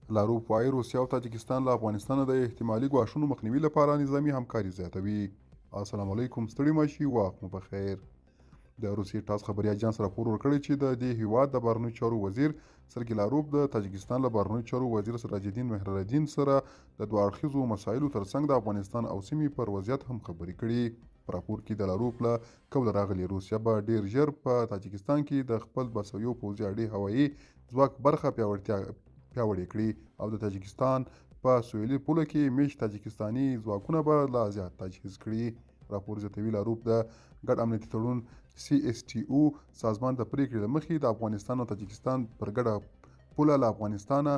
لاروف وایي روسیه او تاجکستان له افغانستانه د احتمالي ګواښونو مخنیوي لپاره نظامي همکاري زیاتوي. السلام علیکم، ستړي مه شئ، وخت مو بخیر. د روسیې ټاس خبري اژانس راپور ورکړی چې د دې هیواد د بهرنیو چارو وزیر سرګي لاروف د تاجکستان له بهرنیو چارو وزیر سراج الدین مهرالدین سره د دوه اړخیزو مسایلو ترڅنګ د افغانستان او سیمې پر وضعیت هم خبرې کړي. په راپور کې د لاروف له قوله راغلي روسیه به ډیر ژر په تاجکستان کې د خپل بسویو پوځي اډې هوایي ځواک برخه پیاوړې کړي او د تاجکستان په سویلي پوله کې میشت تاجکستاني ځواکونه به لا زیات تجهیز کړي. راپور زیاتوي لاروف د ګډ امنیتي تړون CSTO سازمان د پریکړې له مخې د افغانستان او تاجکستان پر ګډه پوله له افغانستانه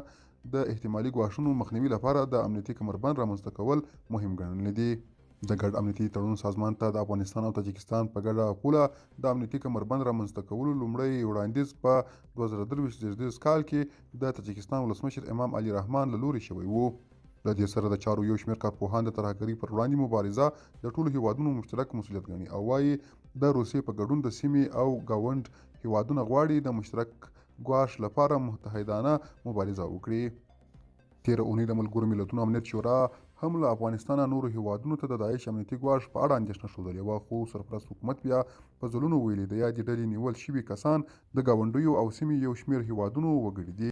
د احتمالي ګواښونو مخنیوي لپاره د امنیتي کمربند رامنځته کول مهم ګڼلي دي. د ګډ امنیتي تړون سازمان ته د افغانستان او تاجکستان په ګډه پوله د امنیتي کمربند رامنځته کولو لومړی وړاندیز په 2023 زیږدیز کال کې د تاجکستان ولسمشر امام علي رحمان له لوري شوی و. له دې سره د چارو یو شمېر کارپوهان د ترهګرۍ پر وړاندې مبارزه د ټولو هیوادونو مشترک مسؤلیت ګڼي او وایي د روسیې په ګډون د سیمې او ګاونډ هیوادونه غواړي د مشترک ګواښ لپاره متحدانه مبارزه وکړي. تېره اونۍ د ملګرو ملتونو امنیت شورا هم له افغانستانه نورو هیوادونو ته د داعش امنیتي ګواښ په اړه اندېښنه ښودلې وه، خو سرپرست حکومت بیا په ځلونو ویلي د یادې ډلې نیول شوي کسان د ګاونډیو او سیمې یو شمېر هیوادونو وګړي دي.